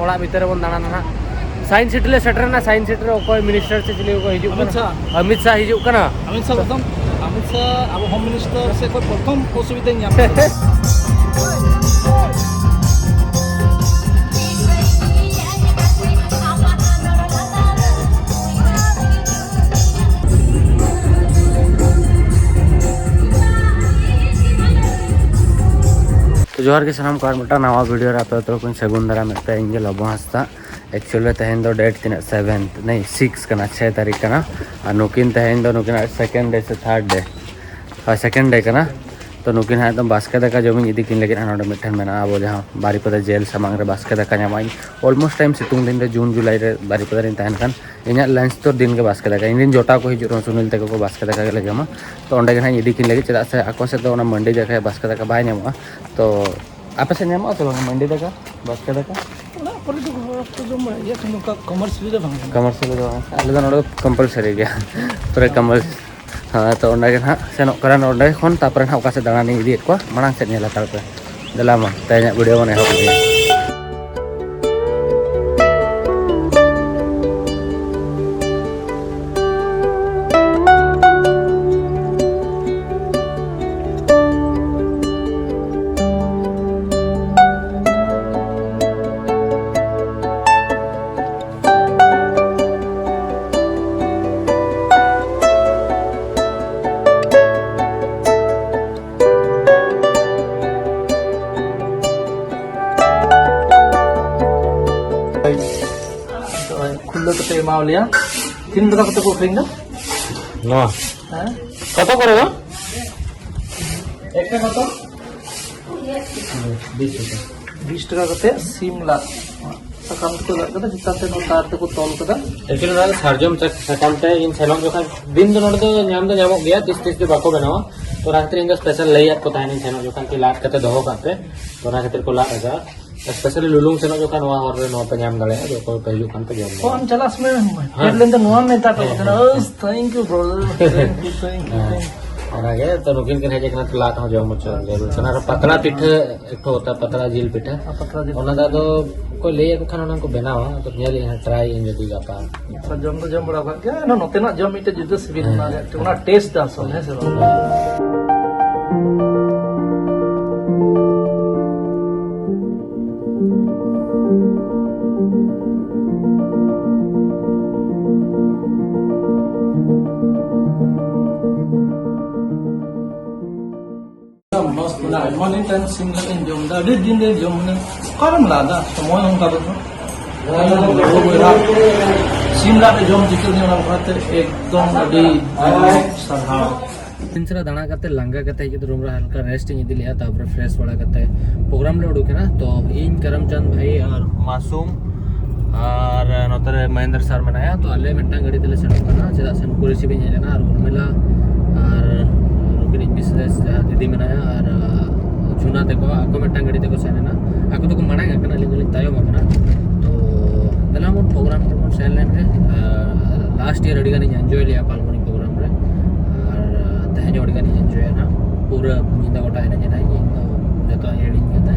ओड़ा भीतर बन दाना ना साइंस सिटी ले सेटरना साइंस सिटी रे ओकोय मिनिस्टर से चिली को हिजु अमित शाह हिजु कना अमित शाह अब होम मिनिस्टर से कोई प्रथम असुविधा नहीं तो जोहार के सामान को मटा नवा वीडियो आप तो सगुन दारा मेटे इंगे लबो हंसता एक्चुअली तेहन दो डेट तीन 7 नहीं 6 कना 6 तारीख कना और नुकिन तेहन दो नुकिन सेकेंड डे से थर्ड डे सेकेंड डे कना तो नुकिन हाँ एकदम बास्के दाका जमी इदी किन लगे नोडे मिठन मेना अब जहाँ बारीपदा जेल सामांग रे बास्के दाका ᱧᱟᱢᱟᱹᱧ ऑलमोस्ट टाइम सितुंग दिन रे जून जुलाई रे बारीपदा रिन तहन कान इᱧᱟᱹᱜ लंच तो दिन के बास्के दाका इन जोटा को हिजुर सुनील तक को बास्के दाका के लगे तो ओंडे गे इदी किन लगे चेदा से आको से तो मंडी जगह बास्के दाका बाय ᱧᱟᱢᱚᱜᱼᱟ तो आपे से ᱧᱟᱢᱚᱜᱼᱟ तो मंडी दाका बास्के दाका कमर्शियल आले दो कंपलसरी गया पूरे कंपलसरी हाँ तो ओंडे हाँ सेनोग करा ओंडे खन तापर हाँ ओका से दाना इदी को मांग से नेला तार पे दला मा तेहना वीडियो बने हो खुल्लो तो पे माव लिया 3 টাকা কত করে না ना হ্যাঁ कत करे गो একটা কত 20 টাকা করতে সিমলা সাকাম को लग कदा चिताते नो तार को तोल कदा एक्चुअली ना सरजम सकाम ते इन सेलों जोखन दिन दो नोड तो ᱧᱟᱢ दो ᱧᱟᱢᱚᱜ गया 30 दे बाको बनावा तो रात्रि इन स्पेशल लैया को ताइन सेलों जोखन की लाट कते दोहो काते तो ना खातिर को लाट आजा स्पेशली लुलुंग सेलों जोखन वा और नो पे ᱧᱟᱢ दाले जो को पहलू कान पे जम फोन चलास में हेडलेन तो नो में ता तो thank you brother thank you अनागे तो नुकिन के हेजे कना लाट हो जम मच जरूर सना पतला पिठ एक तो होता पतला जिल पिठा पतला जिल ओना दा तो को ले को खाना उनको बनावा तो नेली ट्राई इन जदी गापा जम तो जम बड़ा क्या ना नोते ना जम इते जुदा सिबिल ना ना टेस्ट दा सो है से मस्त बना मॉर्निंग टाइम सिंगल इन जम दा दिन दे जम ने करम लादा समय हम का बतो सिमला में जम जिकल ने खाते एकदम अडी सरहाव तीनसरा दाना करते लंगा करते है रूम रे हल्का रेस्ट इदी लिया तापर फ्रेश बड़ा करते प्रोग्राम ले उडुके ना तो इन करमचंद भाई और मासूम और नोतरे महेंद्र सर मनाया तो अल्ले मिट्टा गाड़ी तेले सेनोक ना चेदा से नुको रिसीव हेलेना और उर्मिला और रुकिन मिसेस दीदी मनाया और चुना तेको आको मिट्टा गाड़ी तेको सेनेना आको तो को मना गना लिंग तायो मना तो दलाम प्रोग्राम को सेल लेन रे लास्ट ईयर अड़ी गानी एंजॉय लिया पालमनी प्रोग्राम रे और तहन अड़ी गानी एंजॉय ना पूरा निंदा गोटा है ना इन तो जतो एडिंग करता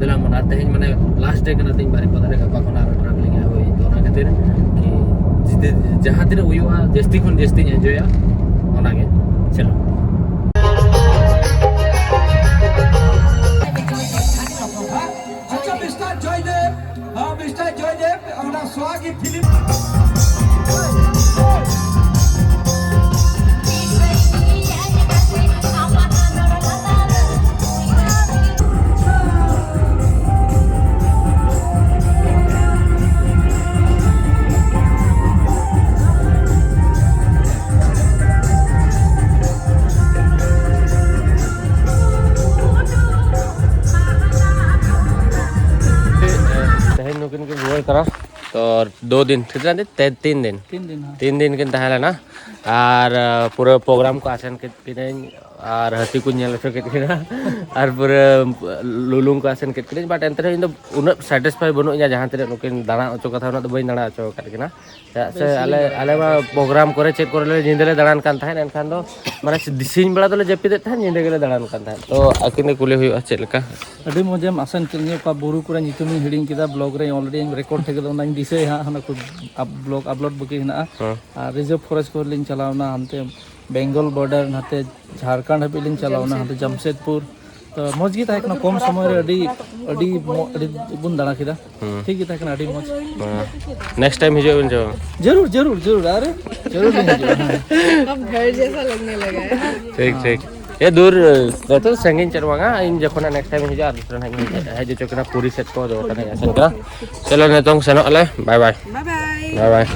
दलाम ना तहन माने लास्ट डे कना तीन बारी पदरे गपा कोना ट्रैवलिंग है होई तो ना खातिर कि जहां दिन हुआ जस्ती खन जस्ती एंजॉय ओना के चलो स्वागत फिल्म करा तो 2 दिन कितना दिन 3 दिन 3 दिन के तहला ना और पूरा प्रोग्राम को आसन के और हाथी को नेल हचो केट किना और पूरा लुलुंग को आसन केट किना बाट एंतरे इन उन सैटिस्फाई बनु इया जहां तरे नुकिन दाना अचो कथा उना बई दाना अचो केट किना से आले मा प्रोग्राम करे चेक करे जिंदले दाड़ान कान थाइन एनखान दो माने सिंह बेला दोले जपिदे थाइन जिंदे गेले दाड़ान कान थाइन तो आकिने कुले हुई चेक लेका अभी मुझे आसन चलने का बुरु कुरा नितुम हिडिंग किदा ब्लॉग रे ऑलरेडी रिकॉर्ड थे गलो नाइन दिसे हा हना को ब्लॉग अपलोड बकी हिना रिजर्व फॉरेस्ट को लिंक चलावना हमते बेंगल बॉर्डर नाते झारखंड हबी लिंक चलावना हमते जमशेदपुर तो मौज गी ताकना कम समय रे अडी बुन दाना किदा ठीक गी ताकना अडी मौज नेक्स्ट टाइम हिजो जो जरूर जरूर जरूर अरे जरूर अब घर जैसा लगने लगा है ठीक ठीक ये दूर तो संगीन चलवागा इन जखना नेक्स्ट टाइम हिजो दूसरा है जो चकना पूरी सेट को जो कने ऐसा का चलो नेतों सेनो अले बाय बाय बाय बाय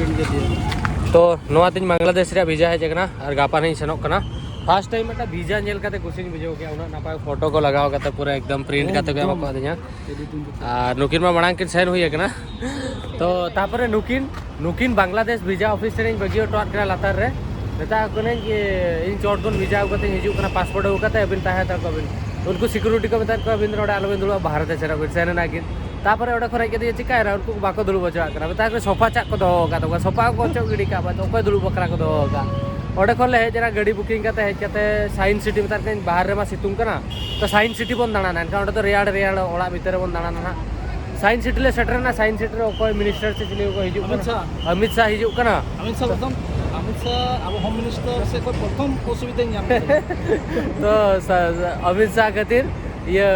तो नोआ तीन बांग्लादेश रे वीजा है जकना और गापा नहीं सेनो कना फर्स्ट टाइम एटा वीजा नेल काते कुछ बुझो के उना नापा फोटो को लगाओ काते पूरा एकदम प्रिंट काते के बको दिया आ नुकिन मा बणांग के साइन हुई कना तो तापरे नुकिन बांग्लादेश वीजा ऑफिस रे बगियो टॉट करा लातार रे नेता कोने कि इन चोटगन वीजा कते हिजु कना पासपोर्ट कते अबिन ताहे ता कबिन उनको सिक्योरिटी को बता को अबिन रोड आलो दुलो भारत सेरा को सेना नागिन तापरे ओडा खराय के चिकाय रा उनको बाको दुलु बचा करा बता सोफा चाक को दो का तो सोफा को चो गिडी का बा तो कोई दुलु बकरा को दो का ओडे खोले हे जरा गाड़ी बुकिंग करते हे कते साइंस सिटी में तार बाहर रे मा सितुंग कना तो साइंस सिटी बन दाना ना ओडे तो रेयाड़ ओड़ा भीतर बन दाना ना साइंस सिटी ले सेटर ना साइंस सिटी रे कोई मिनिस्टर से चिली को हिजु अमित शाह हिजु कना अमित शाह अब होम मिनिस्टर से कोई प्रथम असुविधा ᱧᱟᱢ तो अमित शाह खातिर ये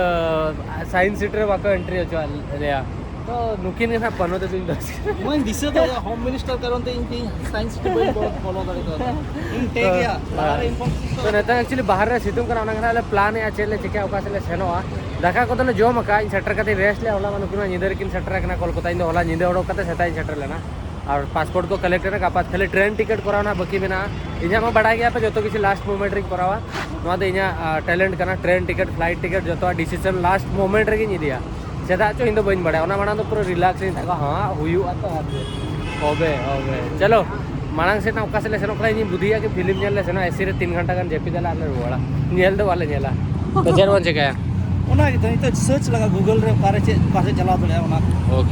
साइंस सिटी रे बाको एंट्री हो रेया तो नुकिन ना पनो ते तुम दस मैं दिसे तो होम मिनिस्टर कारण ते इन साइंस सिटी बई बहुत फॉलो करे तो इन टे गया बाहर इन्फॉर्मेशन तो नेता एक्चुअली बाहर रे सितुंग कना ना प्लान या चले चिका ओका से सेनोआ दाका को तो जोम का इन सेटर कते रेस्ट ले होला मानु किना निदर किन सेटर कना कोलकाता इन होला निदे ओडो कते सेता इन सेटर लेना और पासपोर्ट को कलेक्ट करना कापास खाली ट्रेन टिकट कराना बाकी में ना इना मा बड़ा गया पे जो तो किसी लास्ट मोमेंट रे करावा नोआ दे इना टैलेंट करना ट्रेन टिकट फ्लाइट टिकट जो तो डिसीजन लास्ट मोमेंट रे नि दिया सेदा चो इन दो बइन बड़ा ओना माना तो पूरा रिलैक्स इन था हां हुयु आता होबे चलो मांग से ना ओका से ले सेनो कलाई नि बुधिया के फिल्म नेल ले सेनो एसी रे 3 घंटा गन जेपी दला आले रुवाड़ा नेल दो वाले नेला तो जेरवन से गया ओना तो सर्च लगा गूगल रे पारे चलाओ तो ओना ओके